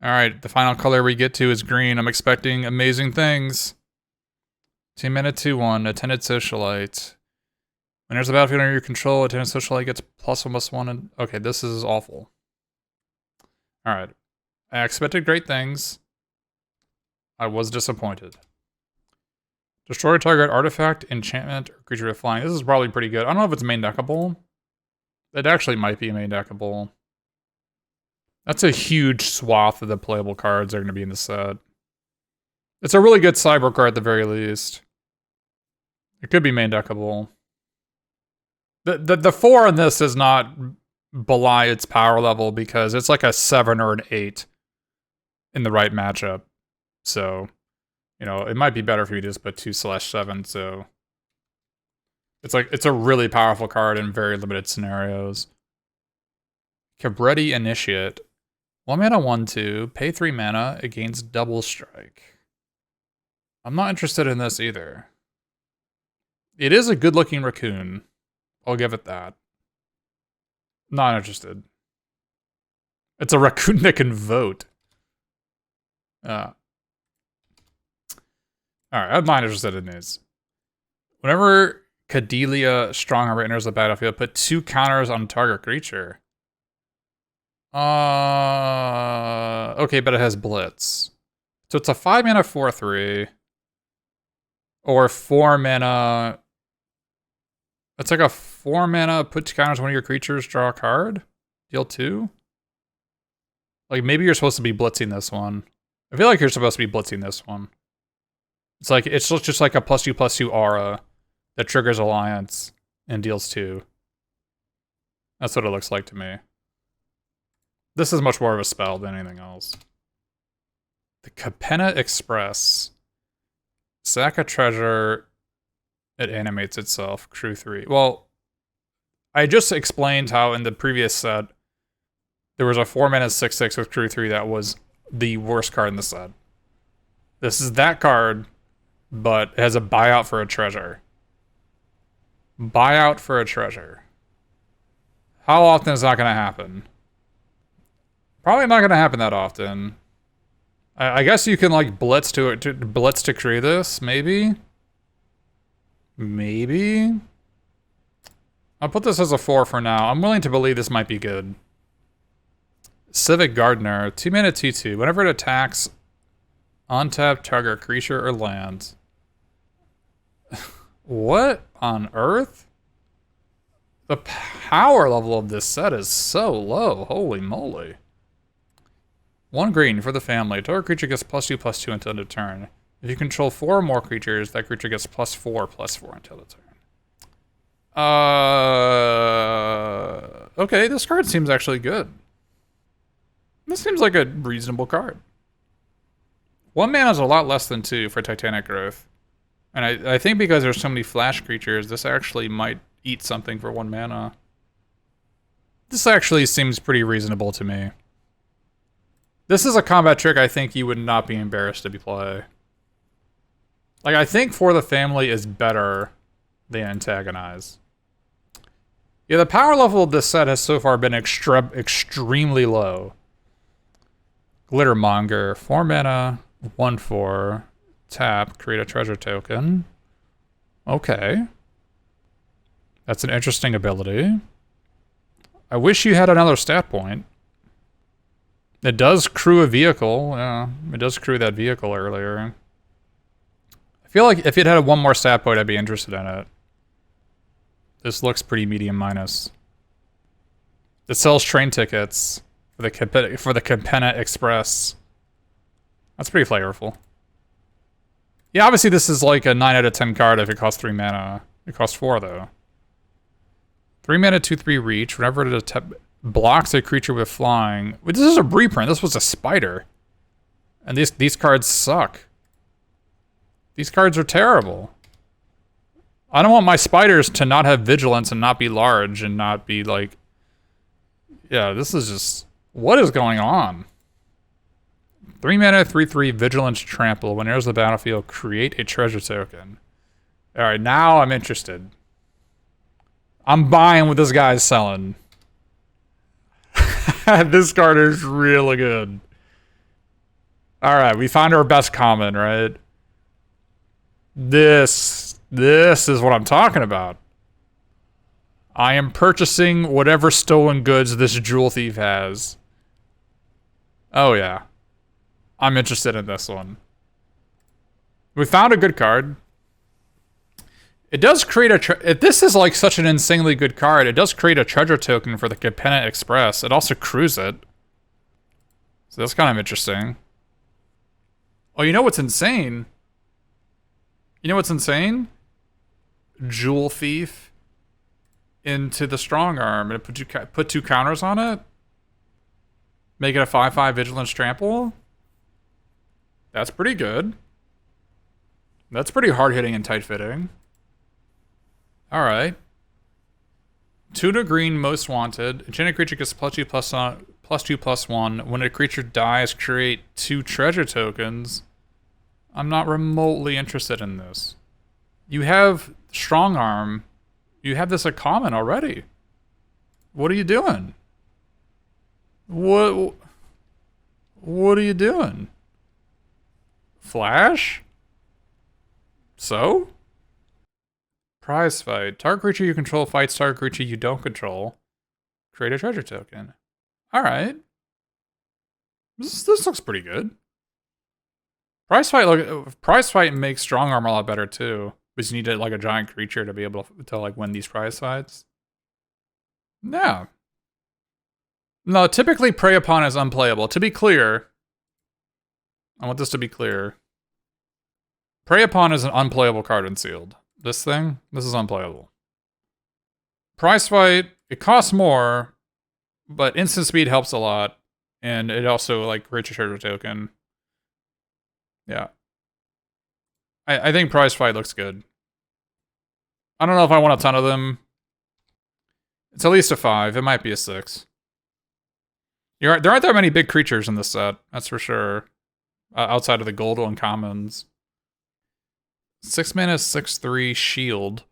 Alright, the final color we get to is green. I'm expecting amazing things. 2 mana 2/1, attended socialite. When there's a battlefield under your control, attended socialite gets +1/+1 and okay, this is awful. Alright. I expected great things. I was disappointed. Destroy target artifact, enchantment, or creature with flying. This is probably pretty good. I don't know if it's main deckable. It actually might be main deckable. That's a huge swath of the playable cards that are going to be in the set. It's a really good cyber card at the very least. It could be main deckable. The 4 in this does not belie its power level because it's like a 7 or an 8 in the right matchup. So, you know, it might be better if you just put 2/7, so it's a really powerful card in very limited scenarios. Cabretti Initiate. 1 mana 1/2, pay 3 mana, it gains double strike. I'm not interested in this either. It is a good looking raccoon. I'll give it that. Not interested. It's a raccoon that can vote. Alright, I'm not interested in these. Whenever Cadelia Strongheart enters the battlefield, put 2 counters on target creature. Okay, but it has Blitz. So it's a 5 mana 4/3. Or 4 mana. It's like a 4 mana, put 2 counters on one of your creatures, draw a card, deal 2. Like maybe you're supposed to be blitzing this one. I feel like you're supposed to be blitzing this one. It's like it's just like a +2/+2 aura that triggers Alliance and deals 2. That's what it looks like to me. This is much more of a spell than anything else. The Capenna Express. Sack a treasure. It animates itself. Crew 3. Well, I just explained how in the previous set, there was a 4 mana 6/6 with Crew 3 that was the worst card in the set. This is that card, but it has a buyout for a treasure. Buyout for a treasure. How often is that going to happen? Probably not going to happen that often. I guess you can like blitz to create this, maybe. Maybe. I'll put this as a 4 for now. I'm willing to believe this might be good. Civic Gardener, 2 mana 2/2. Whenever it attacks, untap target creature or land. What on earth? The power level of this set is so low. Holy moly. 1 green for the family. Target creature gets +2/+2 until end of turn. If you control 4 or more creatures, that creature gets +4/+4 until the turn. Okay, this card seems actually good. This seems like a reasonable card. 1 mana is a lot less than 2 for Titanic Growth. And I think because there's so many flash creatures, this actually might eat something for 1 mana. This actually seems pretty reasonable to me. This is a combat trick I think you would not be embarrassed to play. Like, I think For the Family is better than Antagonize. Yeah, the power level of this set has so far been extremely low. Glittermonger, 4 mana, 1/4, tap, create a treasure token. Okay. That's an interesting ability. I wish you had another stat point. It does crew a vehicle. Yeah, it does crew that vehicle earlier. I feel like if it had 1 more stat point, I'd be interested in it. This looks pretty medium minus. It sells train tickets for the Capenna Express. That's pretty flavorful. Yeah, obviously this is like a 9 out of 10 card if it costs 3 mana. It costs 4 though. 3 mana 2/3 reach. Whenever it blocks a creature with flying. This is a reprint. This was a spider. And these cards suck. These cards are terrible. I don't want my spiders to not have vigilance and not be large and not be like... Yeah, this is just... What is going on? 3 mana 3/3 vigilance trample. When it enters the battlefield, create a treasure token. Alright, now I'm interested. I'm buying what this guy's selling. This card is really good. Alright, we found our best common, right? This is what I'm talking about. I am purchasing whatever stolen goods this jewel thief has. Oh yeah. I'm interested in this one. We found a good card. It does create a... If this is like such an insanely good card, it does create a treasure token for the Capenna Express. It also crews it. So that's kind of interesting. Oh, you know what's insane? You know what's insane? Jewel Thief into the strong arm and put two counters on it. Make it a 5/5 vigilance trample. That's pretty good. That's pretty hard hitting and tight fitting. Alright. 2 to green, most wanted. Enchanted creature gets +2/+1. When a creature dies, create 2 treasure tokens. I'm not remotely interested in this. You have strong arm. You have this a common already. What are you doing? What are you doing? Flash? So? Prize fight. Target creature you control fights target creature you don't control. Create a treasure token. Alright. This looks pretty good. Prize fight makes strong arm a lot better too. Because you need like a giant creature to be able to like win these prize fights. Yeah. No, typically Prey Upon is unplayable. To be clear, I want this to be clear. Prey Upon is an unplayable card in Sealed. This is unplayable. Prize Fight, it costs more, but instant speed helps a lot. And it also, like, creates a treasure token. Yeah. I think Prize Fight looks good. I don't know if I want a ton of them. It's at least a 5. It might be a 6. There aren't that many big creatures in this set, that's for sure. Outside of the gold uncommons. 6 mana, 6/3 shield.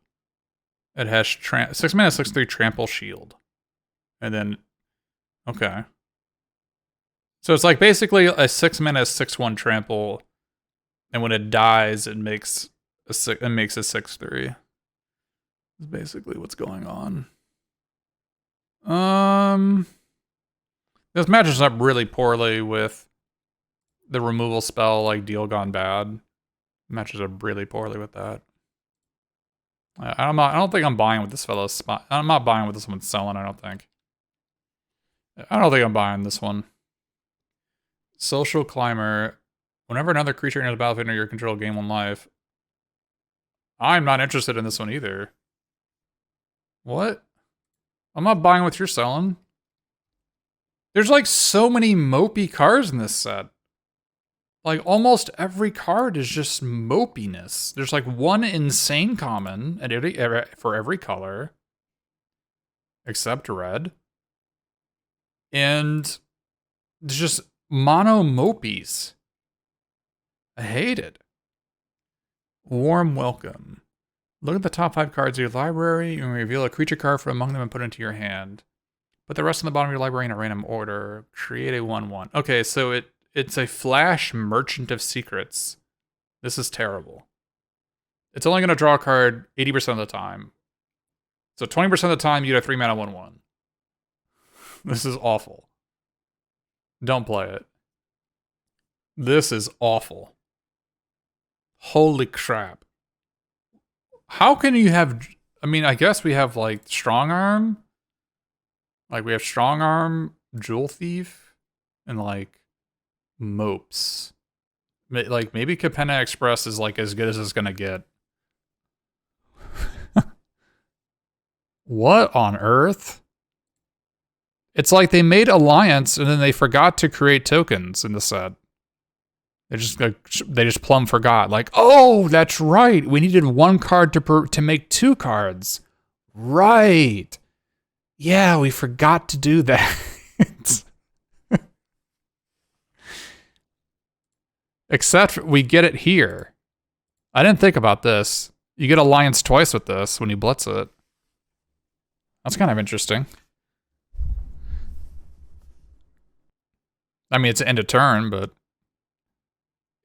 It has 6 mana, 6/3 trample shield. And then, okay. So it's like basically a 6 mana, 6/1 trample. And when it dies, it makes a 6/3. That's basically what's going on. This matches up really poorly with the removal spell, like Deal Gone Bad. Matches up really poorly with that. I don't think I'm buying with this fellow's spot. I'm not buying with this one selling, I don't think. I don't think I'm buying this one. Social Climber. Whenever another creature enters the battlefield under your control, gain 1 life. I'm not interested in this one either. What? I'm not buying what you're selling. There's like so many mopey cards in this set. Like almost every card is just mopiness. There's like one insane common for every color. Except red. And there's just mono mopies. I hate it. Warm welcome. Look at the top 5 cards of your library and reveal a creature card from among them and put it into your hand. Put the rest on the bottom of your library in a random order. Create a 1/1. Okay, so it's a flash Merchant of Secrets. This is terrible. It's only going to draw a card 80% of the time. So 20% of the time, you get a 3 mana 1/1. This is awful. Don't play it. This is awful. Holy crap. How can you have... I mean, I guess we have, like, Strong Arm. Like, we have Strong Arm, Jewel Thief, and, like, Mopes. Like, maybe Capenna Express is, like, as good as it's gonna get. What on earth? It's like they made Alliance, and then they forgot to create tokens in the set. They just plumb forgot. Like, oh, that's right. We needed 1 card to make 2 cards. Right. Yeah, we forgot to do that. Except we get it here. I didn't think about this. You get Alliance twice with this when you blitz it. That's kind of interesting. I mean, it's end of turn, but...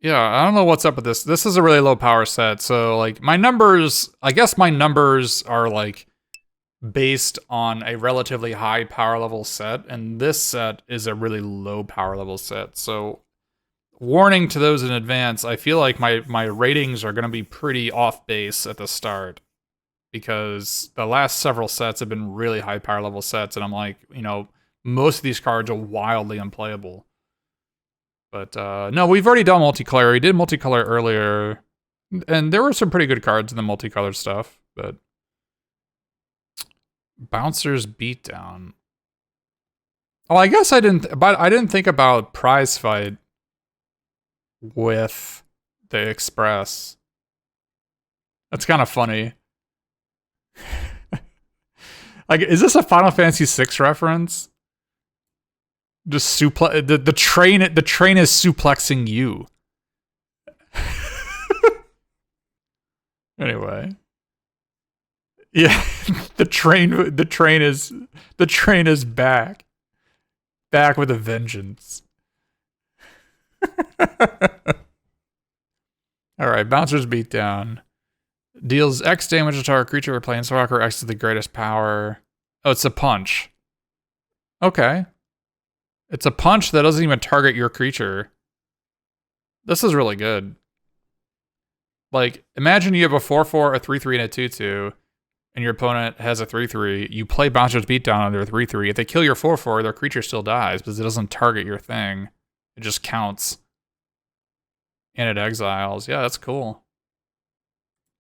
Yeah, I don't know what's up with this. This is a really low power set, so like my numbers, I guess my numbers are like based on a relatively high power level set, and this set is a really low power level set. So warning to those in advance, I feel like my ratings are going to be pretty off base at the start because the last several sets have been really high power level sets, and I'm like, you know, most of these cards are wildly unplayable. But no, we've already done multicolor. We did multicolor earlier, and there were some pretty good cards in the multicolored stuff. But Bouncer's Beatdown. Oh, I guess I didn't. But I didn't think about Prize Fight with the Express. That's kind of funny. Like, is this a Final Fantasy VI reference? Just the train is suplexing you. Anyway. Yeah, the train is back. Back with a vengeance. Alright, Bouncer's Beatdown. Deals X damage to target creature or planeswalker. X is the greatest power. Oh, it's a punch. Okay. It's a punch that doesn't even target your creature. This is really good. Like, imagine you have a 4/4, a 3/3, and a 2/2, and your opponent has a 3/3. You play Bouncer's Beatdown on their 3/3. If they kill your 4/4, their creature still dies because it doesn't target your thing. It just counts. And it exiles. Yeah, that's cool.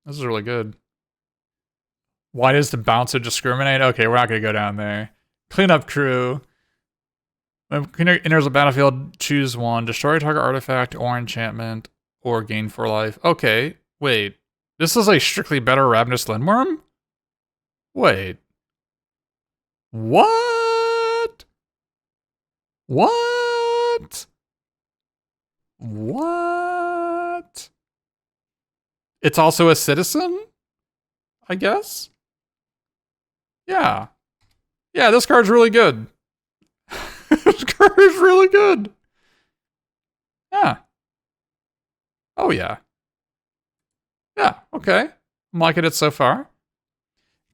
This is really good. Why does the Bouncer discriminate? Okay, we're not going to go down there. Cleanup Crew. When Cleanup enters the battlefield, choose one. Destroy a target artifact or enchantment or gain 4 life. Okay, wait. This is a strictly better Ravenous Lindworm? Wait. What? What? What? It's also a citizen? I guess? Yeah. Yeah, this card's really good. This card is really good. Yeah. Oh, yeah. Yeah, okay. I'm liking it so far.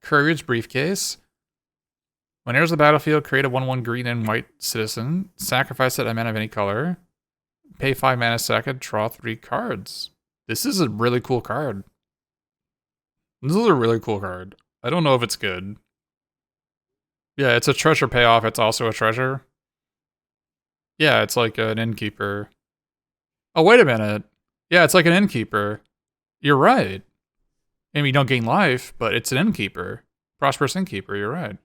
Courier's Briefcase. When enters the battlefield, create a 1/1 green and white citizen. Sacrifice it a mana of any color. Pay 5 mana second, draw 3 cards. This is a really cool card. This is a really cool card. I don't know if it's good. Yeah, it's a treasure payoff. It's also a treasure. Yeah, it's like an innkeeper. Oh, wait a minute. Yeah, it's like an innkeeper. You're right. I mean, you don't gain life, but it's an innkeeper. Prosperous innkeeper, you're right.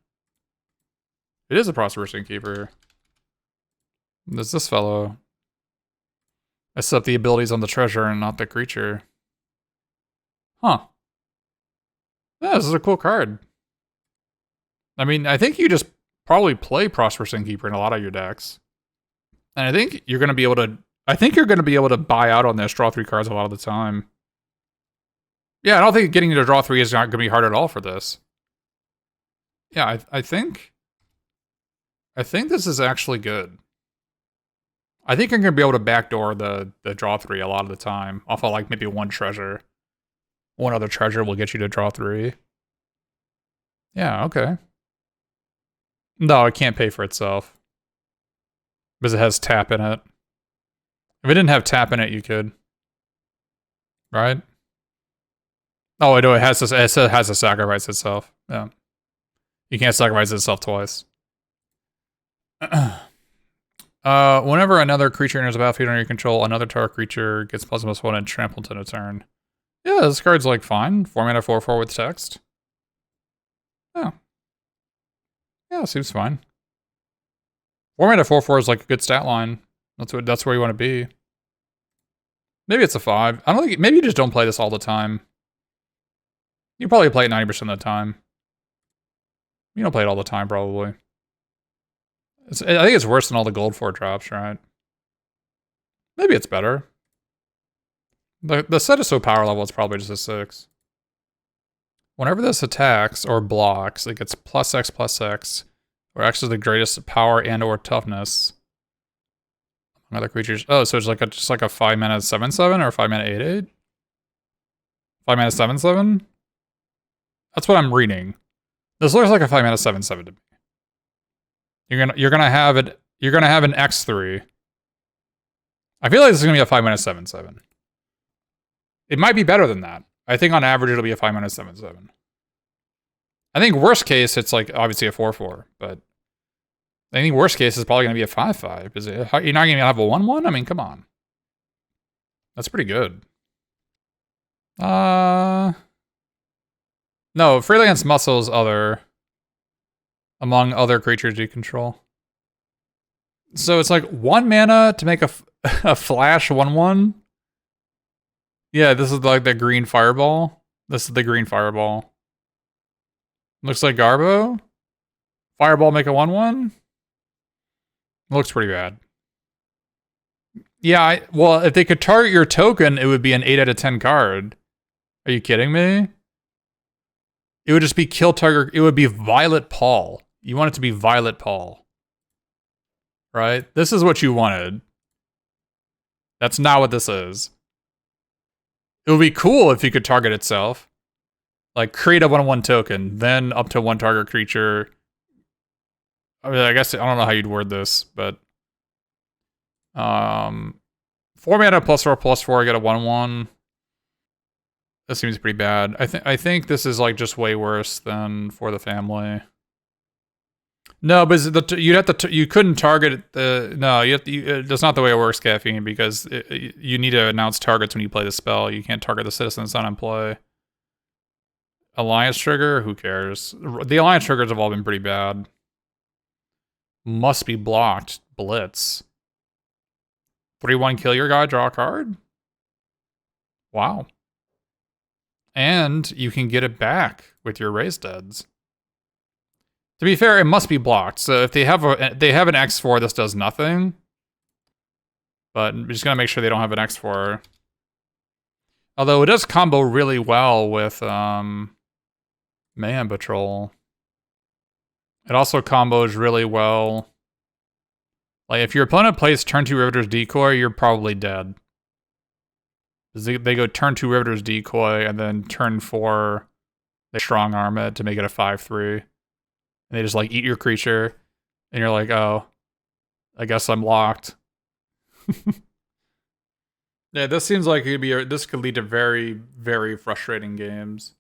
It is a prosperous innkeeper. There's this fellow. I set up the abilities on the treasure and not the creature. Huh. Yeah, this is a cool card. I mean, I think you just probably play Prosperous Innkeeper in a lot of your decks. And I think you're going to be able to buy out on this, draw 3 cards a lot of the time. Yeah, I don't think getting to draw 3 is not going to be hard at all for this. Yeah, I think this is actually good. I think I'm going to be able to backdoor the draw 3 a lot of the time. Off of like maybe one treasure. One other treasure will get you to draw 3. Yeah, okay. No, it can't pay for itself. Because it has tap in it. If it didn't have tap in it, you could. Right? Oh, I know it has to sacrifice itself. Yeah. You can't sacrifice itself twice. Whenever another creature enters the battlefield under your control, another target creature gets +1/+1 and trampled in a turn. Yeah, this card's like fine. 4 mana 4/4 with text. Yeah. Yeah, seems fine. 4 mana 4/4 is like a good stat line. That's where you want to be. Maybe it's a 5. I don't think. Maybe you just don't play this all the time. You probably play it 90% of the time. You don't play it all the time, probably. I think it's worse than all the gold 4 drops, right? Maybe it's better. The set is so power level, it's probably just a 6. Whenever this attacks or blocks, it gets +X/+X, where X is the greatest power and or toughness Other creatures. Oh, so it's like just like a 5-mana 7/7 or a 5-mana 8/8? 5-mana 7/7? That's what I'm reading. This looks like a 5-mana 7/7 to me. You're gonna have it. You're gonna have an X3. I feel like this is gonna be a 5-mana 7/7. It might be better than that. I think on average it'll be a 5-mana 7/7. I think worst case it's like obviously a 4/4, but I think worst case is probably gonna be a 5/5. Is it? You're not gonna have a 1/1? I mean, come on. That's pretty good. No, freelance muscles other among other creatures you control. So it's like 1 mana to make a flash 1/1. Yeah, this is like the green fireball. This is the green fireball. Looks like Garbo. Fireball make a 1/1. Looks pretty bad. Yeah, well, if they could target your token, it would be an 8 out of 10 card. Are you kidding me? It would just be kill target. It would be Violet Paul. You want it to be Violet Paul. Right? This is what you wanted. That's not what this is. It would be cool if you could target itself. Like, create a 1/1 token, then up to 1 target creature. I mean, I guess, I don't know how you'd word this, but... 4 mana +4/+4, get a 1/1. That seems pretty bad. I think this is like just way worse than For the Family. No, but you'd have to you couldn't target the that's not the way it works, Caffeine, because you need to announce targets when you play the spell. You can't target the citizens on play. Alliance trigger, who cares? The alliance triggers have all been pretty bad. Must be blocked. Blitz. 3/1 kill your guy, draw a card. Wow. And you can get it back with your raised deads. To be fair, it must be blocked. So if they have an X4, this does nothing. But I'm just gonna make sure they don't have an X4. Although it does combo really well with Mayhem Patrol. It also combos really well. Like if your opponent plays turn 2 Riveter's Decoy, you're probably dead. They go turn 2 Riveter's Decoy and then turn 4 they strong arm it to make it a 5/3. And they just like eat your creature, and you're like, oh, I guess I'm locked. Yeah, this seems like this could lead to very, very frustrating games.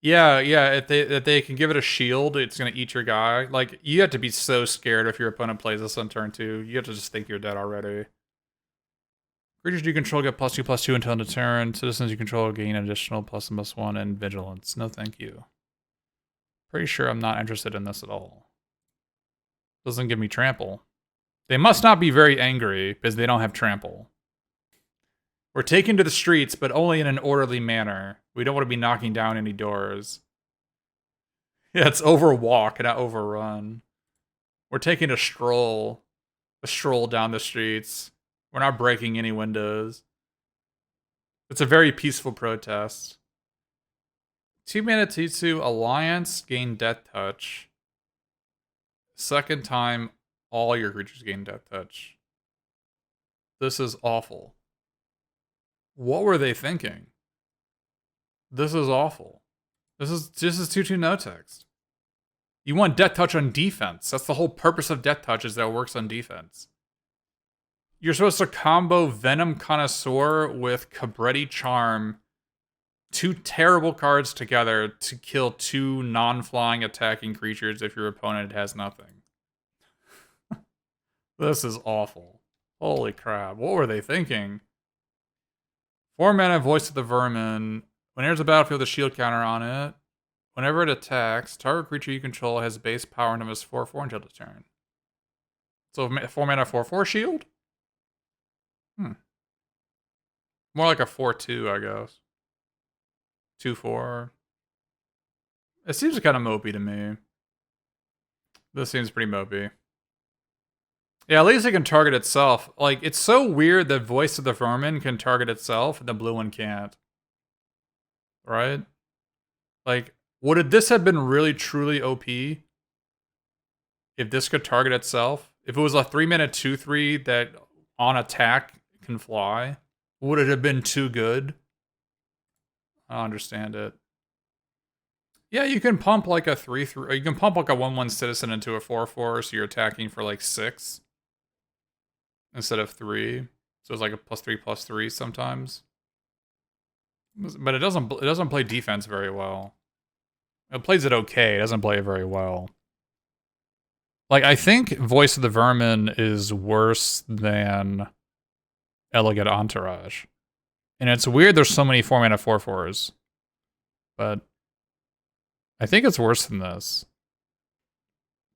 Yeah, if they can give it a shield, it's gonna eat your guy. Like, you have to be so scared if your opponent plays this on turn 2. You have to just think you're dead already. Creatures you control get +2/+2 until end of turn. Citizens you control gain additional +1/+1 and vigilance. No, thank you. Pretty sure I'm not interested in this at all. Doesn't give me trample. They must not be very angry because they don't have trample. We're taken to the streets, but only in an orderly manner. We don't want to be knocking down any doors. Yeah, it's overwalk, not overrun. We're taking a stroll down the streets. We're not breaking any windows. It's a very peaceful protest. 2 mana 2/2 Alliance, gain Death Touch. Second time, all your creatures gain Death Touch. This is awful. What were they thinking? This is awful. This is 2/2 no text. You want Death Touch on defense. That's the whole purpose of Death Touch, is that it works on defense. You're supposed to combo Venom Connoisseur with Cabretti Charm, 2 terrible cards together to kill 2 non-flying attacking creatures if your opponent has nothing. This is awful. Holy crap. What were they thinking? 4 mana Voice of the Vermin. When it enters the battlefield, with a shield counter on it. Whenever it attacks, target creature you control has base power and is 4/4 until the turn. So 4 mana 4/4 shield? More like a 4/2, I guess. 2/4. It seems kind of mopey to me. This seems pretty mopey. Yeah, at least it can target itself. Like, it's so weird that Voice of the Vermin can target itself and the blue one can't. Right? Like, would this have been really, truly OP if this could target itself? If it was a 3-mana 2/3 that on attack can fly, would it have been too good? I don't understand it. Yeah, you can pump like a 3/3. You can pump like a 1/1 citizen into a 4/4, so you're attacking for like 6 instead of 3. So it's like a +3/+3 sometimes. But it doesn't play defense very well. It plays it okay. It doesn't play it very well. Like, I think Voice of the Vermin is worse than Elegant Entourage. And it's weird there's so many 4-mana 4/4s. But I think it's worse than this.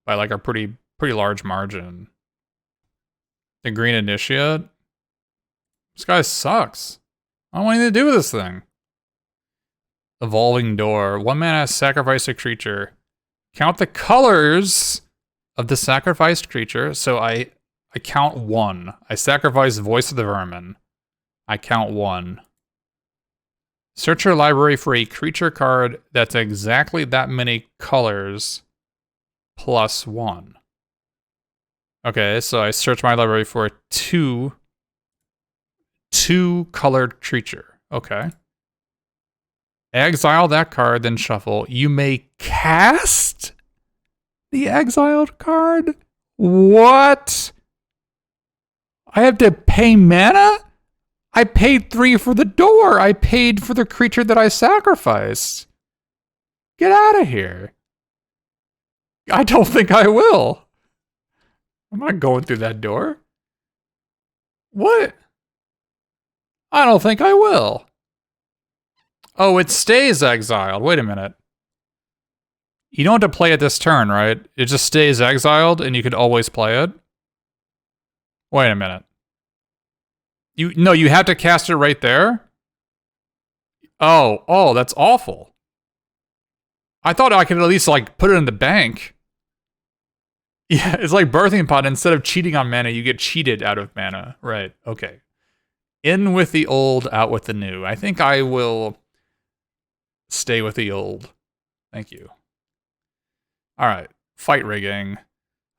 By like a pretty large margin. The Green Initiate? This guy sucks. I don't want anything to do with this thing. Evolving Door. 1 mana, sacrifice a creature. Count the colors of the sacrificed creature. So I count 1. I sacrifice Voice of the Vermin. I count 1. Search your library for a creature card that's exactly that many colors plus 1. Okay, so I search my library for a 2 colored creature. Okay. Exile that card, then shuffle. You may cast the exiled card? What? I have to pay mana? I paid 3 for the door. I paid for the creature that I sacrificed. Get out of here. I don't think I will. I'm not going through that door. What? I don't think I will. Oh, it stays exiled. Wait a minute. You don't have to play it this turn, right? It just stays exiled and you could always play it? Wait a minute. No, you have to cast it right there? Oh, that's awful. I thought I could at least, like, put it in the bank. Yeah, it's like Birthing Pod. Instead of cheating on mana, you get cheated out of mana. Right, okay. In with the old, out with the new. I think I will stay with the old. Thank you. Alright, Fight Rigging.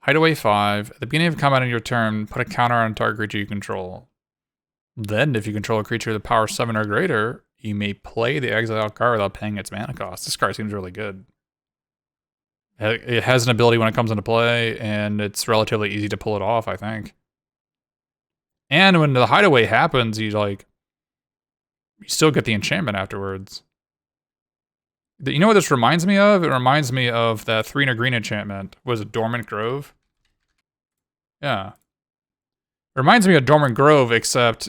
Hideaway 5. At the beginning of combat on your turn, put a counter on a target creature you control. Then, if you control a creature with power 7 or greater, you may play the exiled card without paying its mana cost. This card seems really good. It has an ability when it comes into play, and it's relatively easy to pull it off, I think. And when the hideaway happens, you still get the enchantment afterwards. You know what this reminds me of? It reminds me of that 3 and a green enchantment. Was it Dormant Grove? Yeah. It reminds me of Dormant Grove, except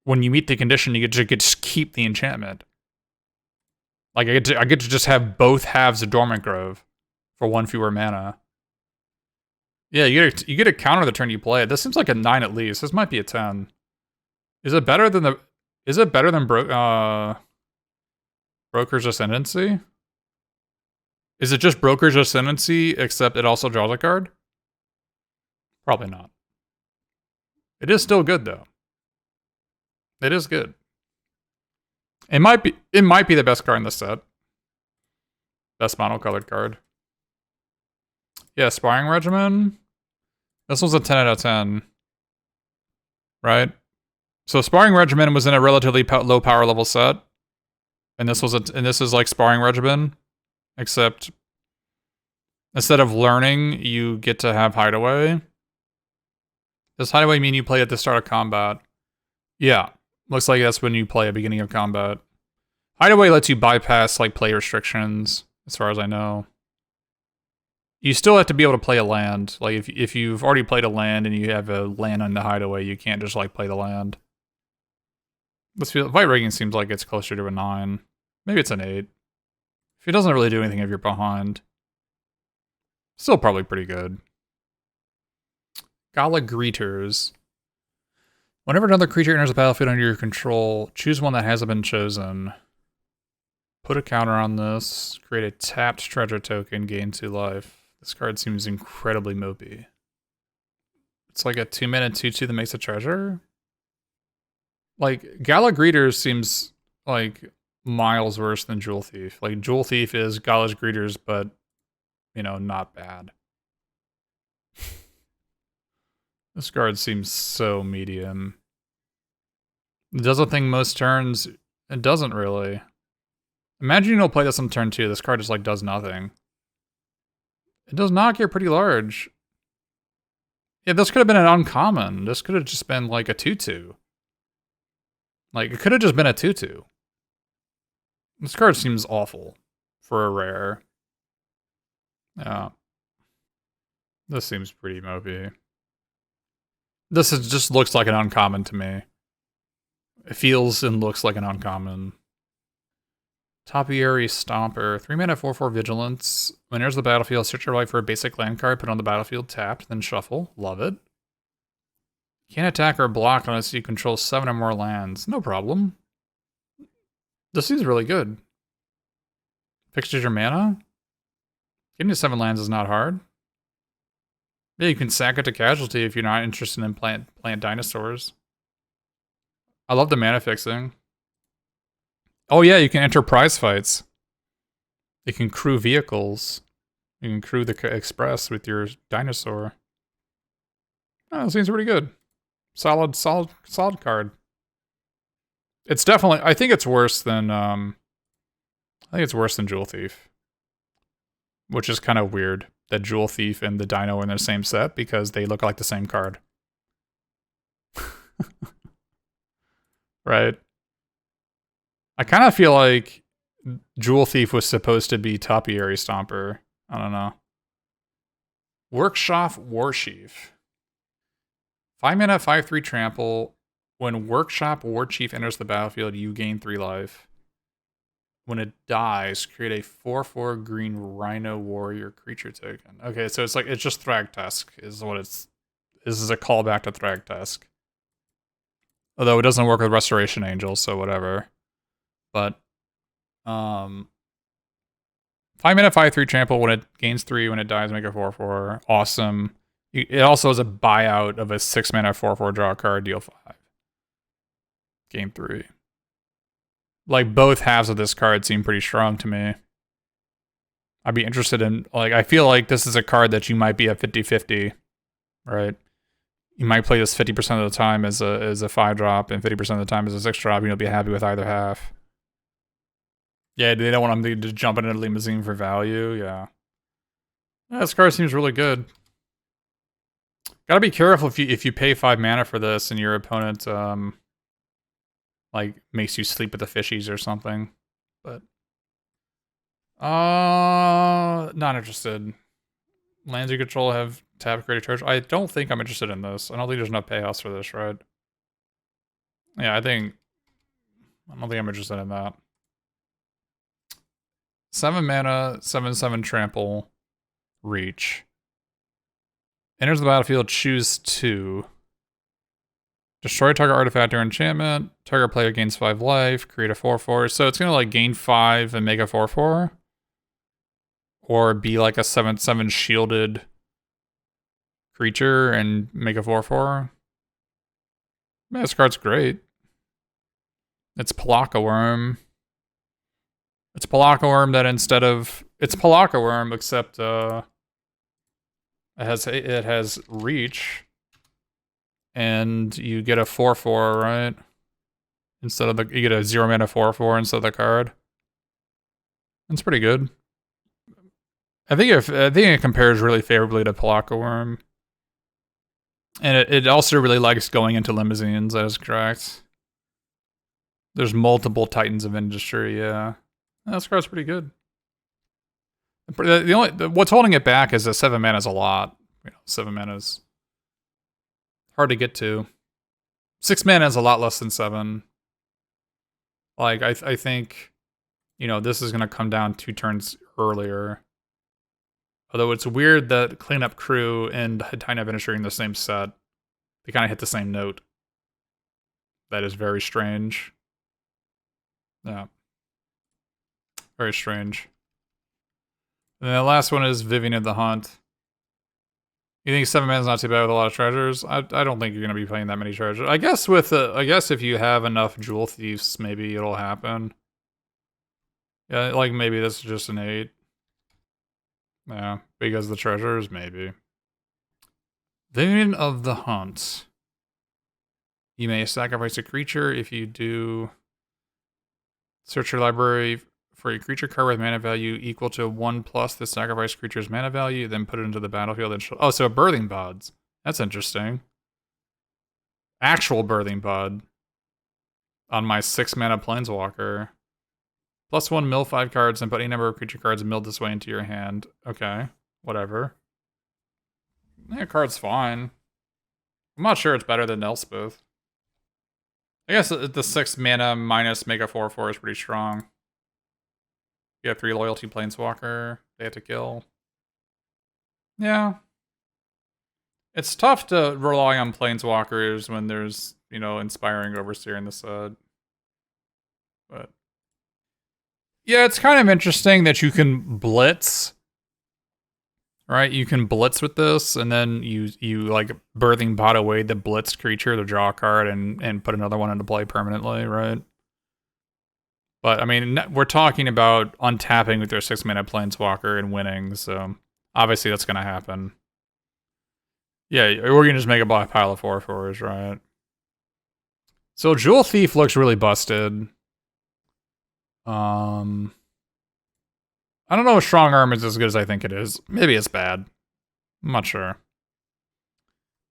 when you meet the condition, you get to keep the enchantment. Like, I get to just have both halves of Dormant Grove for 1 fewer mana. Yeah, you get a counter the turn you play it. This seems like a 9 at least. This might be a 10. Is it better than Broker's Ascendancy? Is it just Broker's Ascendancy, except it also draws a card? Probably not. It is still good, though. It is good. It might be the best card in the set. Best monocolored card. Yeah, Sparring Regimen. This was a 10 out of 10. Right? So Sparring Regimen was in a relatively low power level set. And this is like Sparring Regimen, except instead of learning, you get to have Hideaway. Does Hideaway mean you play at the start of combat? Yeah, looks like that's when you play at beginning of combat. Hideaway lets you bypass like play restrictions, as far as I know. You still have to be able to play a land. Like if you've already played a land and you have a land on the Hideaway, you can't just like play the land. Fight Rigging seems like it's closer to a 9. Maybe it's an 8. If it doesn't really do anything if you're behind. Still probably pretty good. Gala Greeters. Whenever another creature enters the battlefield under your control, choose one that hasn't been chosen. Put a counter on this. Create a tapped treasure token, gain 2 life. This card seems incredibly mopey. It's like a 2-mana 2/2 that makes a treasure? Like, Gala Greeters seems like miles worse than Jewel Thief. Like, Jewel Thief is Gala's Greeters, but, you know, not bad. This card seems so medium. It does a thing most turns. It doesn't really. Imagine you don't play this on turn 2. This card just like does nothing. It does not get pretty large. Yeah, this could have been an uncommon. This could have just been like a 2/2. Like, it could have just been a 2/2. This card seems awful for a rare. Yeah. This seems pretty mopey. Just looks like an uncommon to me. It feels and looks like an uncommon. Topiary Stomper. 3 mana 4/4 Vigilance. When it enters the battlefield, search your life for a basic land card, put on the battlefield tapped, then shuffle. Love it. Can't attack or block unless you control 7 or more lands. No problem. This seems really good. Fixtures your mana? Getting to 7 lands is not hard. Yeah, you can sack it to casualty if you're not interested in plant dinosaurs. I love the mana fixing. Oh yeah, you can enter prize fights. You can crew vehicles. You can crew the express with your dinosaur. Oh, it seems pretty good. Solid card. It's definitely, I think it's worse than Jewel Thief. Which is kind of weird that Jewel Thief and the Dino are in the same set because they look like the same card. Right? I kind of feel like Jewel Thief was supposed to be Topiary Stomper. I don't know. Workshop Warsheaf. 5 mana, 5/3 trample. When Workshop Warchief enters the battlefield, you gain 3 life. When it dies, create a 4/4 green Rhino Warrior creature token. Okay, so it's just Thragtusk is what it's. This is a callback to Thragtusk. Although it doesn't work with Restoration Angel, so whatever. But 5 mana, 5/3 trample. When it gains 3, when it dies, make a 4/4. Awesome. It also is a buyout of a 6 mana 4/4 draw card, deal 5. Game 3. Like, both halves of this card seem pretty strong to me. I'd be interested in, like, I feel like this is a card that you might be at 50-50, right? You might play this 50% of the time as a 5-drop and 50% of the time as a 6-drop, and you'll be happy with either half. Yeah, they don't want them to jump in a limousine for value, yeah. This card seems really good. Gotta be careful if you pay 5 mana for this and your opponent, like, makes you sleep with the fishies or something. But not interested. Lands you control have tap create a charge. I don't think I'm interested in this. I don't think there's enough payoffs for this, right? Yeah, I don't think I'm interested in that. 7 mana, 7/7 trample, reach. Enters the battlefield, choose 2. Destroy target artifact or enchantment. Target player gains 5 life. Create a 4/4. So it's gonna like gain 5 and make a 4/4, or be like a 7/7 shielded creature and make a 4/4. Man, this card's great. It's Palaka Worm. It's Palaka Worm that instead of it's Palaka Worm except it has reach. And you get a 4/4, right? Instead of you get a 0 mana 4/4 instead of the card. It's pretty good. I think it compares really favorably to Palaka Worm. And it also really likes going into limousines, that is correct. There's multiple Titans of Industry, yeah. This card's pretty good. What's holding it back is that 7 mana is a lot. 7 mana is hard to get to. 6 mana is a lot less than 7. Like, I think, this is going to come down 2 turns earlier. Although it's weird that Cleanup Crew and Titan of Industry are in the same set. They kind of hit the same note. That is very strange. Yeah. Very strange. And then the last one is Vivian of the Hunt. You think 7 mana is not too bad with a lot of treasures? I don't think you're going to be playing that many treasures. I guess if you have enough Jewel Thieves, maybe it'll happen. Yeah, like maybe this is just an 8. Yeah, because the treasures, maybe. Vivian of the Hunt. You may sacrifice a creature. If you do, search your library for a creature card with mana value equal to 1 plus the sacrificed creature's mana value, then put it into the battlefield and oh, so birthing pods. That's interesting. Actual birthing pod on my 6 mana planeswalker. +1 mill 5 cards and put any number of creature cards milled this way into your hand. Okay, whatever. That card's fine. I'm not sure it's better than Elspeth. I guess the 6 mana minus make a 4/4 is pretty strong. You have 3 loyalty planeswalker. They have to kill. Yeah. It's tough to rely on planeswalkers when there's, you know, Inspiring Overseer in the set. But yeah, it's kind of interesting that you can blitz. Right? You can blitz with this, and then you like birthing pot away the blitzed creature to draw a card and put another one into play permanently, right? But I mean, we're talking about untapping with your 6 mana planeswalker and winning, so obviously that's gonna happen. Yeah, we're gonna just make a black pile of 4/4s, right? So Jewel Thief looks really busted. I don't know if Strong Arm is as good as I think it is. Maybe it's bad. I'm not sure.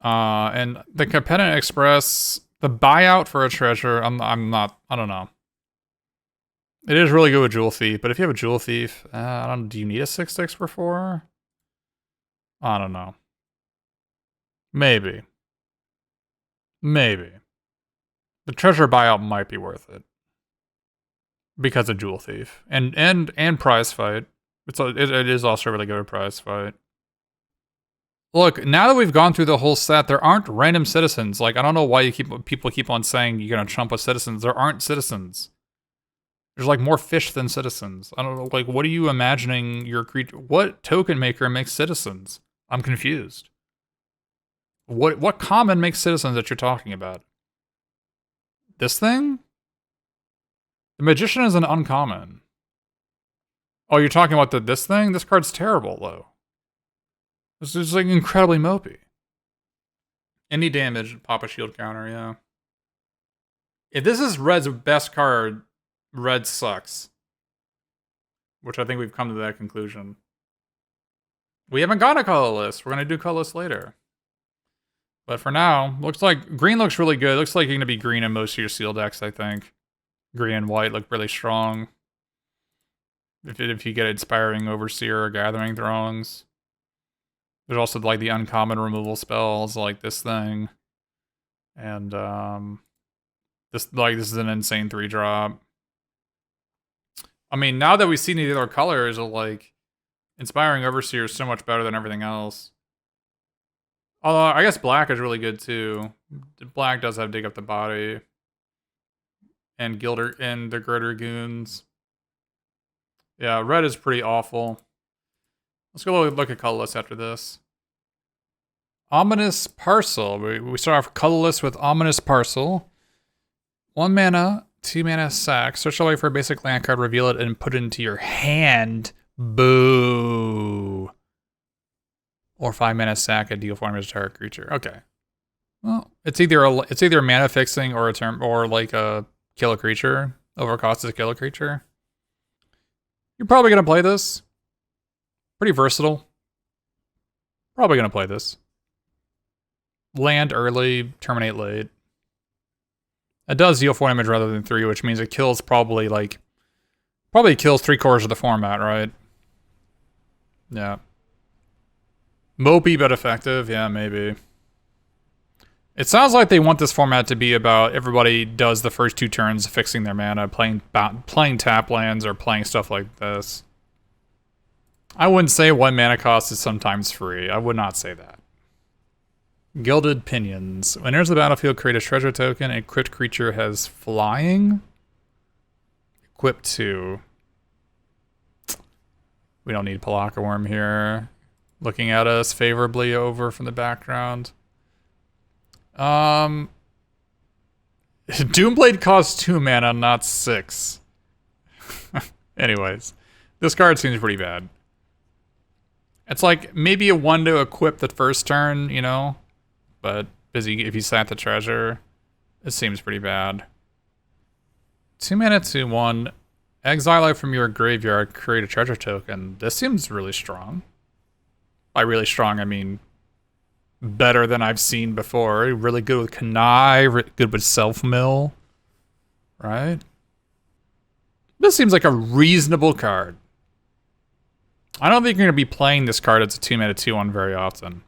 And the Capenna Express, the buyout for a treasure, I don't know. It is really good with Jewel Thief, but if you have a Jewel Thief, do you need a 6/6 for 4? I don't know. Maybe. The treasure buyout might be worth it. Because of Jewel Thief. And Prize Fight. It is also really good at Prize Fight. Look, now that we've gone through the whole set, there aren't random citizens. Like, I don't know why people keep on saying you're gonna trump with citizens. There aren't citizens. There's like more fish than citizens. I don't know, like, what are you imagining your creature? What token maker makes citizens? I'm confused. What common makes citizens that you're talking about? This thing? The Magician is an uncommon. Oh, you're talking about this thing? This card's terrible, though. This is like incredibly mopey. Any damage, pop a shield counter, yeah. If this is Red's best card, Red sucks. Which I think we've come to that conclusion. We haven't got a Colorless. We're going to do Colorless later. But for now, looks like green looks really good. Looks like you're going to be green in most of your seal decks, I think. Green and white look really strong. If you get Inspiring Overseer or Gathering Throngs. There's also like the uncommon removal spells like this thing. And this is an insane 3-drop. I mean, now that we've seen the other colors, like Inspiring Overseer is so much better than everything else. Although I guess black is really good too. Black does have Dig Up the Body. And Gilder and the Greater Goons. Yeah, red is pretty awful. Let's go look at colorless after this. Ominous Parcel. We start off colorless with Ominous Parcel. 1 mana, 2 mana sack. Search away for a basic land card, reveal it, and put it into your hand. Boo. Or 5 mana sack and deal damage to target creature. Okay. Well, it's either mana fixing or like a kill a creature. Overcost is a kill a creature. You're probably gonna play this. Pretty versatile. Probably gonna play this. Land early, terminate late. It does deal 4 damage rather than 3, which means it kills probably kills 3/4 of the format, right? Yeah. Mopey but effective, yeah, maybe. It sounds like they want this format to be about everybody does the first 2 turns fixing their mana, playing tap lands or playing stuff like this. I wouldn't say 1 mana cost is sometimes free. I would not say that. Gilded Pinions. When enters the battlefield, create a treasure token. Equipped creature has flying. Equip 2. We don't need Palaka Worm here. Looking at us favorably over from the background. Doomblade costs 2 mana, not 6. Anyways, this card seems pretty bad. It's like maybe a 1 to equip the first turn, you know? but if you sat the treasure, it seems pretty bad. 2 mana, 2/1. Exile it from your graveyard, create a treasure token. This seems really strong. By really strong, I mean better than I've seen before. Really good with Kanai, good with Self-Mill. Right? This seems like a reasonable card. I don't think you're going to be playing this card as a 2 mana 2/1 very often.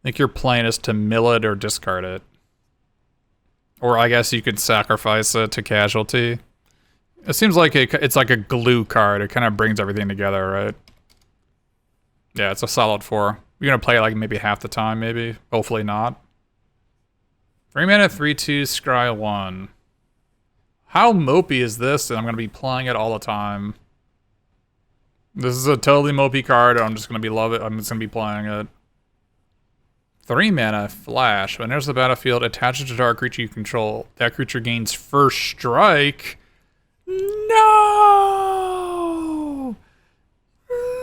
I think your plan is to mill it or discard it. Or I guess you could sacrifice it to casualty. It seems like it's like a glue card. It kind of brings everything together, right? Yeah, it's a solid 4. You're going to play it like maybe half the time, maybe. Hopefully not. 3 mana, 3/2, scry 1. How mopey is this? And I'm going to be playing it all the time. This is a totally mopey card. I'm just going to love it. I'm just going to be playing it. 3 mana, flash. When enters the battlefield, attach it to target creature you control. That creature gains first strike. No!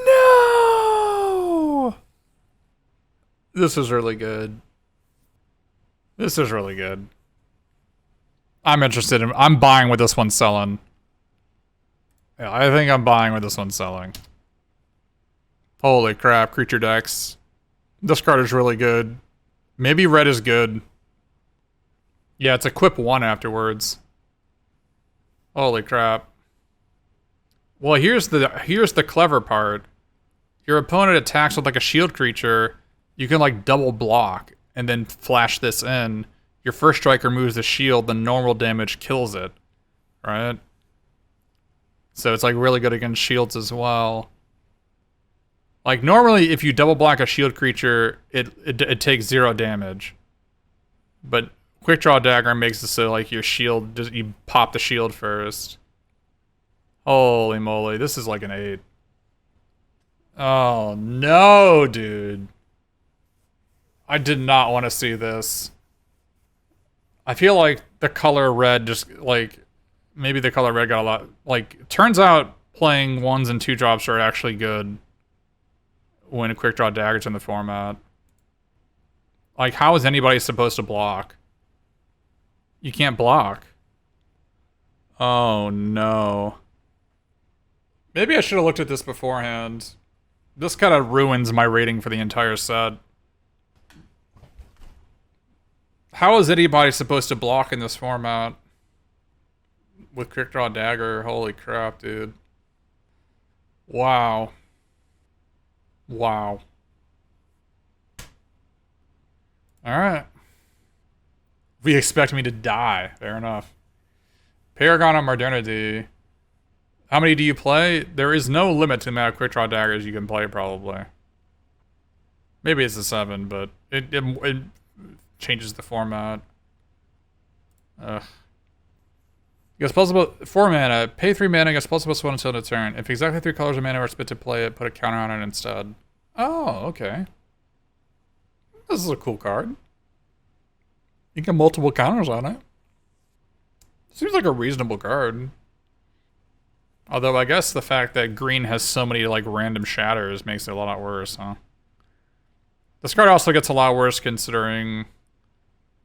No! This is really good. This is really good. I'm interested in... I'm buying with this one selling. Yeah, I think I'm buying with this one selling. Holy crap, creature decks. This card is really good. Maybe red is good. Yeah, it's equip 1 afterwards. Holy crap. Well, here's the clever part. Your opponent attacks with like a shield creature. You can like double block and then flash this in. Your first strike removes the shield, the normal damage kills it. Right? So it's like really good against shields as well. Like normally if you double block a shield creature, it takes 0 damage. But Quick Draw Dagger makes it so like your shield, you pop the shield first. Holy moly, this is like an 8. Oh no, dude. I did not want to see this. I feel like the color red just like, maybe the color red got a lot, like, turns out playing 1s and 2 drops are actually good when a Quick Draw Dagger's in the format. Like, how is anybody supposed to block? You can't block. Oh, no. Maybe I should have looked at this beforehand. This kind of ruins my rating for the entire set. How is anybody supposed to block in this format? With Quick Draw Dagger? Holy crap, dude. Wow. Wow. Alright. We expect me to die. Fair enough. Paragon of Modernity. How many do you play? There is no limit to the amount of Quick Draw Daggers you can play, probably. Maybe it's a 7, but it changes the format. Ugh. Gets possible 4 mana. Pay 3 mana. Gets +1 until the turn. If exactly 3 colors of mana are spent to play it, put a counter on it instead. Oh, okay. This is a cool card. You get multiple counters on it. Seems like a reasonable card. Although I guess the fact that green has so many like random shatters makes it a lot worse, huh? This card also gets a lot worse considering...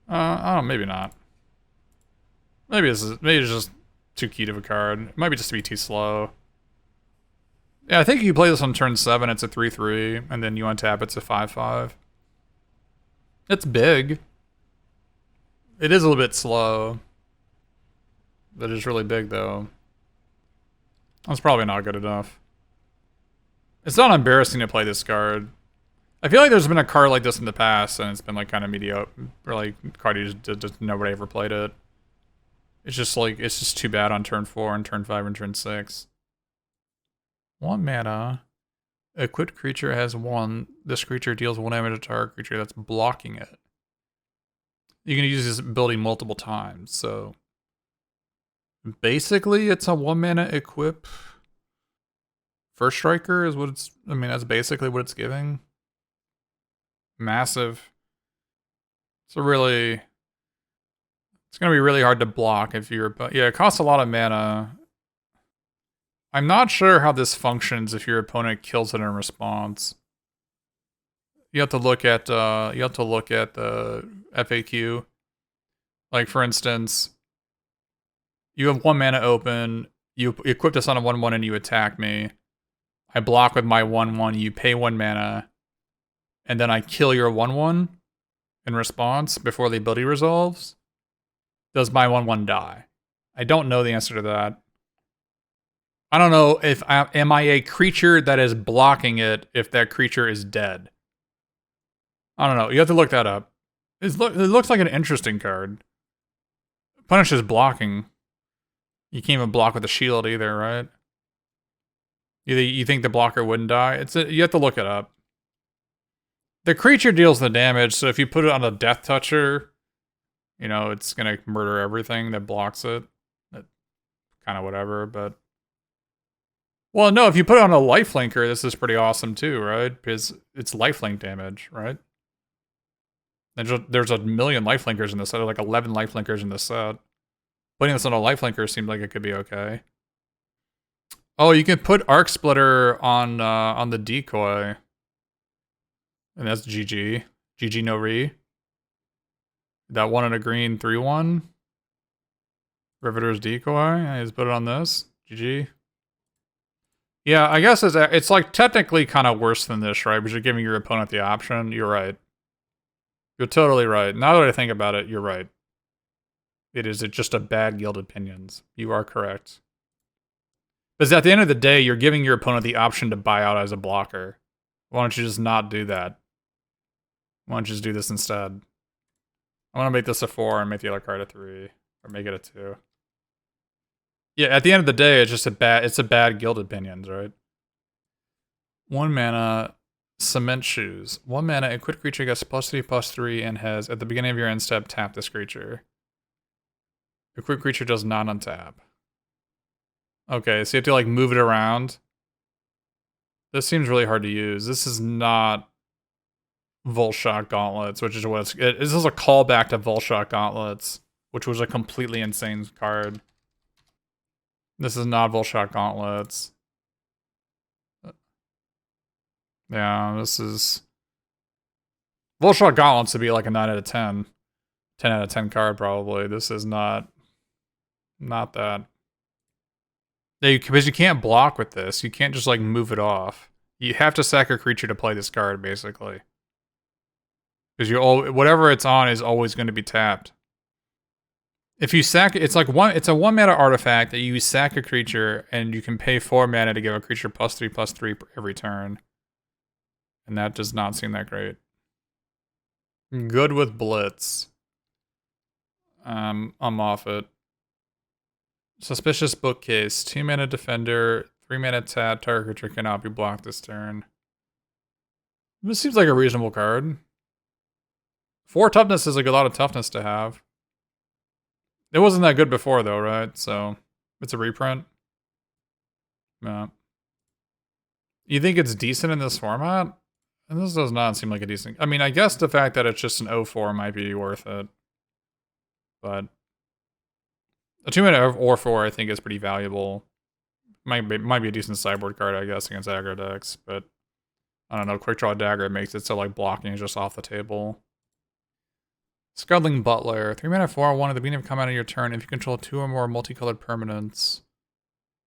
oh, maybe not. Maybe it's just too cute of a card. It might be just to be too slow. Yeah, I think if you play this on turn 7, it's a 3/3, and then you untap, it's a 5/5. It's big. It is a little bit slow. But it's really big, though. That's probably not good enough. It's not embarrassing to play this card. I feel like there's been a card like this in the past, and it's been like kind of mediocre. Or like, card just nobody ever played it. It's just like, it's just too bad on turn 4 and turn 5 and turn 6. 1 mana. Equipped creature has 1. This creature deals 1 damage to target creature that's blocking it. You can use this ability multiple times, so... Basically, it's a 1 mana equip. First Striker is what it's... I mean, that's basically what it's giving. Massive. It's a really... It's going to be really hard to block if you're... Yeah, it costs a lot of mana. I'm not sure how this functions if your opponent kills it in response. You have to look at the FAQ. Like for instance, you have 1 mana open, you equip this on a 1/1 and you attack me. I block with my 1/1, you pay 1 mana, and then I kill your 1/1 in response before the ability resolves. Does my 1/1 die? I don't know the answer to that. I don't know if am I a creature that is blocking it if that creature is dead. I don't know. You have to look that up. It looks like an interesting card. Punishes blocking. You can't even block with a shield either, right? You think the blocker wouldn't die? You have to look it up. The creature deals the damage, so if you put it on a Death Toucher, you know, it's gonna murder everything that blocks it. Kind of whatever, but... Well, no, if you put it on a lifelinker, this is pretty awesome too, right? Because it's lifelink damage, right? There's a million lifelinkers in this set, like 11 lifelinkers in this set. Putting this on a lifelinker seemed like it could be okay. Oh, you can put Arc Splitter on the decoy. And that's GG. GG no re. That 1 and a green 3/1. Riveter's decoy. I just put it on this. GG. Yeah, I guess it's like technically kind of worse than this, right? Because you're giving your opponent the option. You're right. You're totally right. Now that I think about it, you're right. It is just a bad Gilded Pinions. You are correct. Because at the end of the day, you're giving your opponent the option to buy out as a blocker. Why don't you just not do that? Why don't you just do this instead? I want to make this a 4 and make the other card a 3. Or make it a 2. Yeah, at the end of the day, it's just a bad Gilded Pinions, right? 1 mana, Cement Shoes. 1 mana, a quick creature gets +3/+3 and has, at the beginning of your end step, tap this creature. A quick creature does not untap. Okay, so you have to like move it around. This seems really hard to use. This is not Volshot Gauntlets, which is what this is a callback to Volshot Gauntlets, which was a completely insane card. This is not Volshot Gauntlets. Yeah, this is... Volshot Gauntlets would be like a 9 out of 10. 10 out of 10 card, probably. This is not that. Because you can't block with this. You can't just like move it off. You have to sack a creature to play this card, basically. Because whatever it's on is always going to be tapped. If you sack, it's a 1 mana artifact that you sack a creature and you can pay 4 mana to give a creature +3/+3 every turn. And that does not seem that great. Good with Blitz. I'm off it. Suspicious Bookcase. 2 mana Defender, 3 mana tap, target creature cannot be blocked this turn. This seems like a reasonable card. 4 toughness is like a lot of toughness to have. It wasn't that good before though, right? So, it's a reprint. Yeah. You think it's decent in this format? And this does not seem like a decent... I mean, I guess the fact that it's just an 0/4 might be worth it. But... a 2 mana or 4 I think is pretty valuable. Might be a decent sideboard card, I guess, against aggro decks, but... I don't know, Quick Draw Dagger makes it so like blocking is just off the table. Scuddling Butler. 3 mana 4/1 at the beginning of combat on your turn. If you control 2 or more multicolored permanents,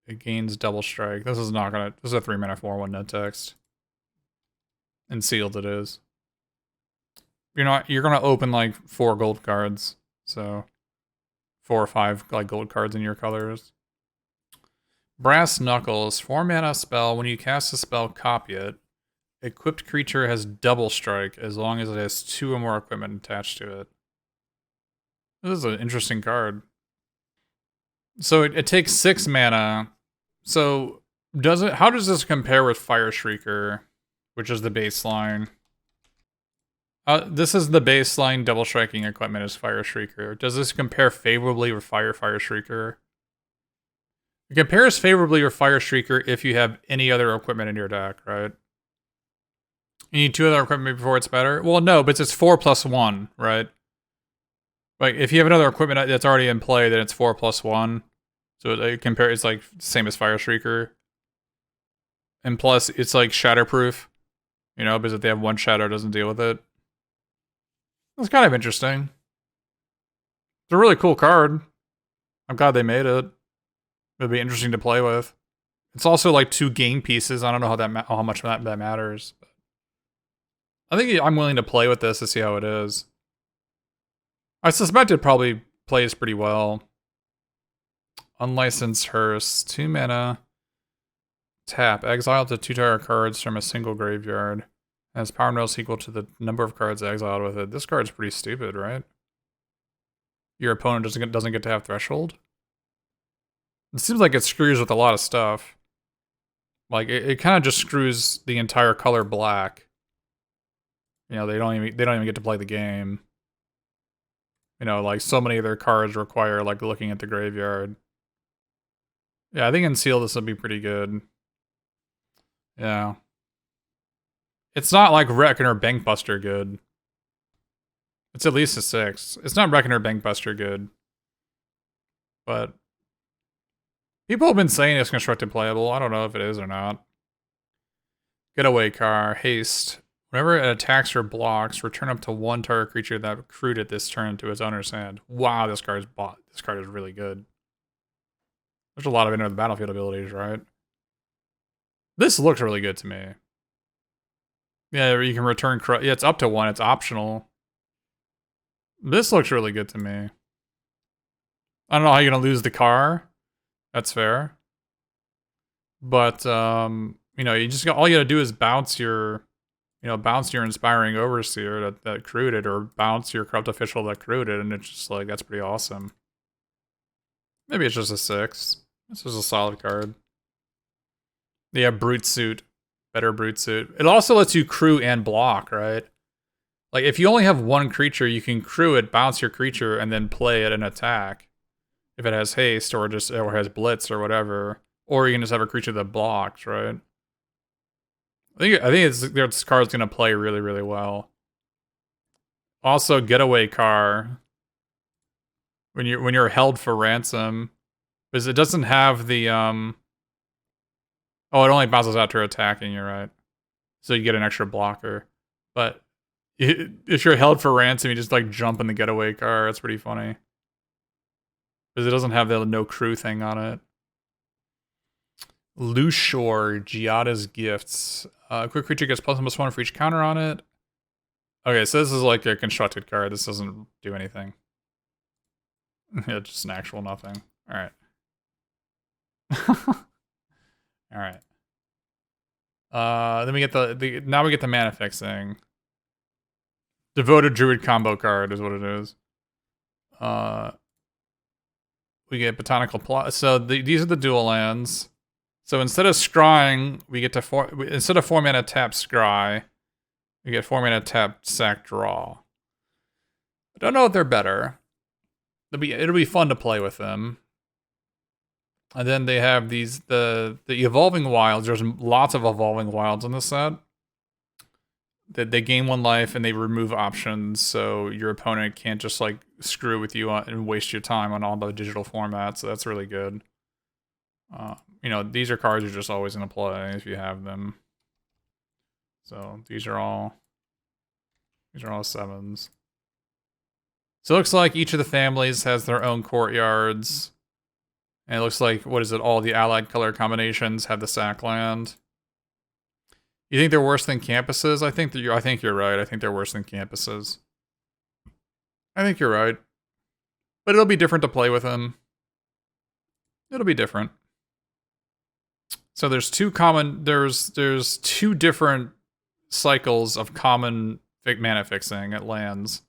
it gains double strike. This is not gonna... This is a 3 mana 4/1 net text. And sealed it is. You're gonna open like 4 gold cards. So 4 or 5 like gold cards in your colors. Brass Knuckles. 4 mana spell. When you cast a spell, copy it. Equipped creature has double strike as long as it has 2 or more equipment attached to it. This is an interesting card. So it takes 6 mana. So how does this compare with Fire Shrieker, which is the baseline? This is the baseline double striking equipment is Fire Shrieker. Does this compare favorably with Fire Shrieker? It compares favorably with Fire Shrieker if you have any other equipment in your deck, right? You need 2 other equipment before it's better? Well, no, but it's 4+1, right? Like, if you have another equipment that's already in play, then it's 4+1. So it's like same as Fire Shrieker. And plus, it's like shatterproof. You know, because if they have one shadow, it doesn't deal with it. It's kind of interesting. It's a really cool card. I'm glad they made it. It'd be interesting to play with. It's also like 2 game pieces. I don't know how much that matters. I think I'm willing to play with this to see how it is. I suspect it probably plays pretty well. Unlicensed Hearse, 2 mana. Tap, exile up to 2 target cards from a single graveyard. Has power notice equal to the number of cards exiled with it. This card's pretty stupid, right? Your opponent doesn't get to have threshold. It seems like it screws with a lot of stuff. Like it kind of just screws the entire color black. You know, they don't even get to play the game. You know, like so many of their cards require like looking at the graveyard. Yeah, I think in Seal this would be pretty good. Yeah. It's not like Reckoner Bankbuster good. It's at least a 6. It's not Reckoner Bankbuster good. But people have been saying it's constructed playable. I don't know if it is or not. Getaway car, haste. Whenever it attacks or blocks, return up to 1 target creature that accrued it this turn to its owner's hand. Wow, this card is really good. There's a lot of enter the battlefield abilities, right? This looks really good to me. Yeah, you can return. Yeah, it's up to 1. It's optional. This looks really good to me. I don't know how you're gonna lose the car. That's fair. But you know, all you gotta do is bounce your Inspiring Overseer that crewed it, or bounce your Corrupt Official that crewed it, and it's just like, that's pretty awesome. Maybe it's just a 6. This is a solid card. Yeah, Brute Suit. Better Brute Suit. It also lets you crew and block, right? Like, if you only have 1 creature, you can crew it, bounce your creature, and then play it and attack. If it has haste, or has blitz, or whatever. Or you can just have a creature that blocks, right? I think this card's gonna play really, really well. Also, Getaway Car. When you're held for ransom, because it doesn't have the oh, it only bounces out to attacking. You're right, so you get an extra blocker. But if you're held for ransom, you just like jump in the Getaway Car. That's pretty funny because it doesn't have the no crew thing on it. Loose Shore, Giada's Gifts. A quick creature gets +1/+1 for each counter on it. Okay, so this is like a constructed card. This doesn't do anything. Yeah, just an actual nothing. Alright. Alright. Then we get now we get the mana fixing. Devoted Druid combo card is what it is. We get Botanical Plot. So these are the dual lands. So instead of scrying, we get to instead of 4 mana tap scry, we get 4 mana tap sack draw. I don't know if they're better. It'll be fun to play with them. And then they have the Evolving Wilds. There's lots of Evolving Wilds in this set. They gain 1 life and they remove options, so your opponent can't just like screw with you and waste your time on all the digital formats. So that's really good. You know, these are cards you're just always going to play if you have them. So these are all 7s. So it looks like each of the families has their own courtyards. And it looks like, what is it, all the allied color combinations have the sack land. You think they're worse than campuses? I think you're right. I think they're worse than campuses. I think you're right. But it'll be different to play with them. It'll be different. So there's 2 different cycles of common mana fixing at lands.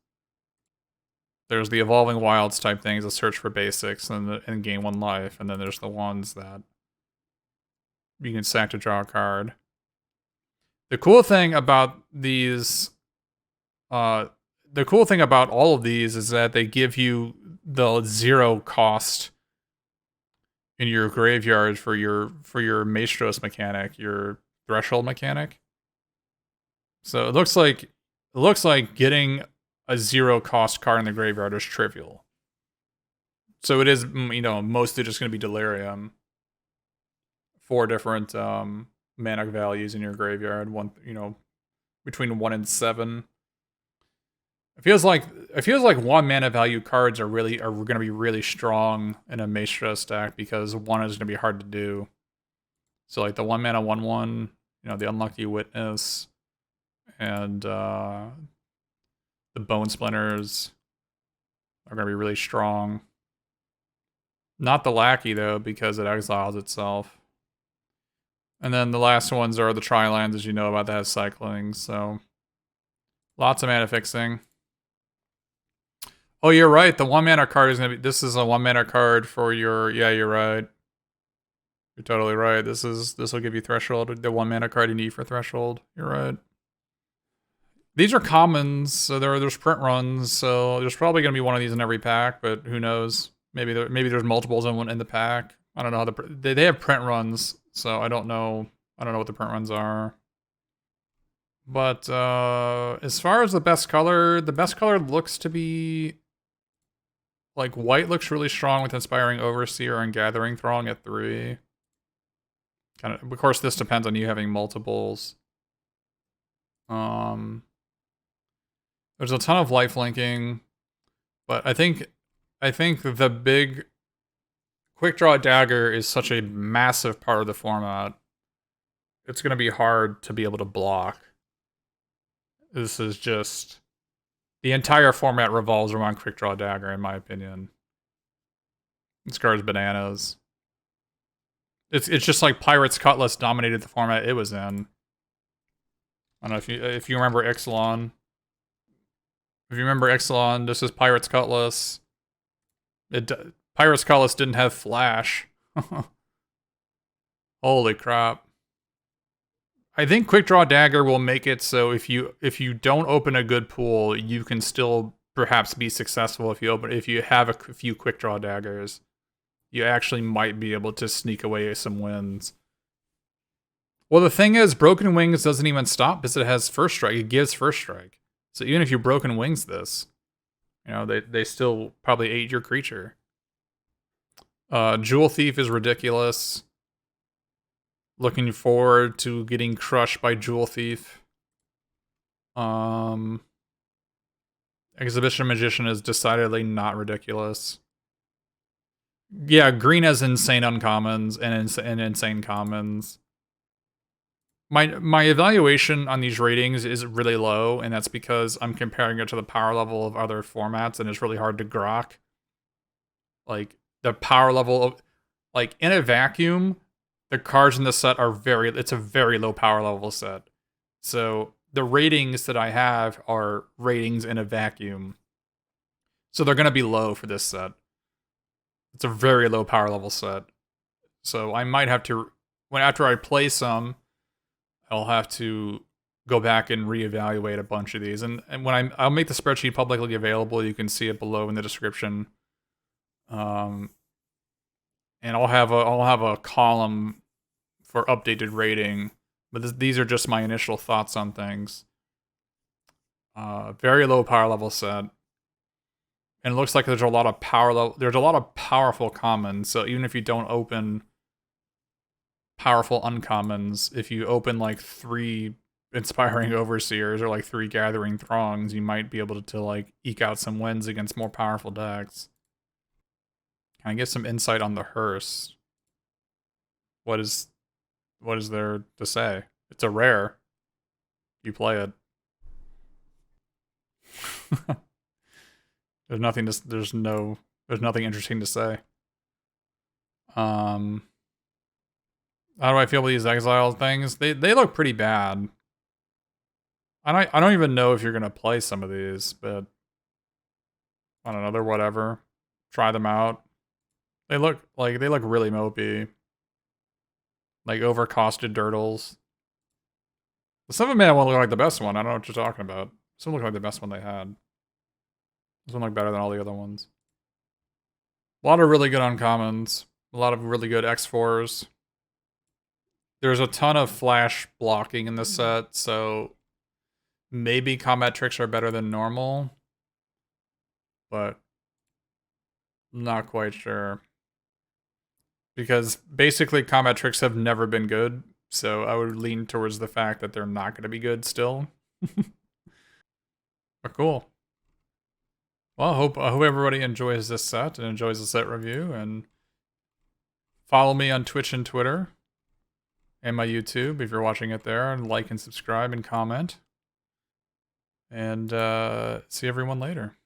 There's the Evolving Wilds type things that search for basics and gain 1 life, and then there's the ones that you can sack to draw a card. The cool thing about these, the cool thing about all of these is that they give you the 0 cost in your graveyard for your Maestros mechanic, your Threshold mechanic. So it looks like getting a 0 cost card in the graveyard is trivial. So it is, you know, mostly just going to be Delirium. 4 different mana values in your graveyard. 1, you know, between 1 and 7. It feels like 1 mana value cards are going to be really strong in a Maestro stack because 1 is going to be hard to do. So like the 1 mana 1/1, the Unlucky Witness and the Bone Splinters are going to be really strong. Not the Lackey though, because it exiles itself. And then the last ones are the Tri-lands, as you know about, that has cycling, so lots of mana fixing. Oh, you're right. The 1 mana card is gonna be. This is a 1 mana card for your. Yeah, you're right. You're totally right. This will give you Threshold. The 1 mana card you need for Threshold. You're right. These are commons, so there's print runs. So there's probably gonna be one of these in every pack, but who knows? Maybe there's multiples in the pack. I don't know how they have print runs, so I don't know. I don't know what the print runs are. But as far as the best color looks to be like white. Looks really strong with Inspiring Overseer and Gathering Throng at 3. Of course, this depends on you having multiples. There's a ton of life linking, but I think the big Quick Draw Dagger is such a massive part of the format. It's going to be hard to be able to block. This is just... The entire format revolves around Quick Draw Dagger, in my opinion. This card's bananas. It's just like Pirate's Cutlass dominated the format it was in. I don't know if you remember Ixalan. If you remember Ixalan, this is Pirate's Cutlass. Pirate's Cutlass didn't have Flash. Holy crap. I think Quick Draw Dagger will make it so if you don't open a good pool, you can still perhaps be successful if you have a few Quick Draw Daggers. You actually might be able to sneak away some wins. Well, the thing is, Broken Wings doesn't even stop because it has First Strike. It gives First Strike. So even if you Broken Wings this, they still probably ate your creature. Jewel Thief is ridiculous. Looking forward to getting crushed by Jewel Thief. Exhibition Magician is decidedly not ridiculous. Yeah, green has insane uncommons and insane commons. My evaluation on these ratings is really low, and that's because I'm comparing it to the power level of other formats, and it's really hard to grok. Like, the power level of... Like, in a vacuum... The cards in the set it's a very low power level set. So the ratings that I have are ratings in a vacuum. So they're going to be low for this set. It's a very low power level set. So I might have to, after I play some, I'll have to go back and reevaluate a bunch of these. And when I'll make the spreadsheet publicly available, you can see it below in the description. And I'll have a column for updated rating, but these are just my initial thoughts on things. Very low power level set, and it looks like there's a lot of powerful commons. So even if you don't open powerful uncommons, if you open like 3 Inspiring Overseers or like 3 Gathering Throngs, you might be able to like eke out some wins against more powerful decks. Can I get some insight on the Hearse? What is there to say? It's a rare. You play it. There's nothing interesting to say. How do I feel about these exile things? They look pretty bad. I don't even know if you're gonna play some of these, but I don't know, they're whatever. Try them out. They look really mopey. Like overcosted dirtles. The 7-mana one looked like the best one. I don't know what you're talking about. This one looked like the best one they had. This one looked better than all the other ones. A lot of really good uncommons. A lot of really good X4s. There's a ton of flash blocking in this set, so maybe combat tricks are better than normal. But I'm not quite sure. Because basically combat tricks have never been good, so I would lean towards the fact that they're not going to be good still. But cool. Well, I hope everybody enjoys this set and enjoys the set review. And follow me on Twitch and Twitter and my YouTube if you're watching it there. And like and subscribe and comment. And see everyone later.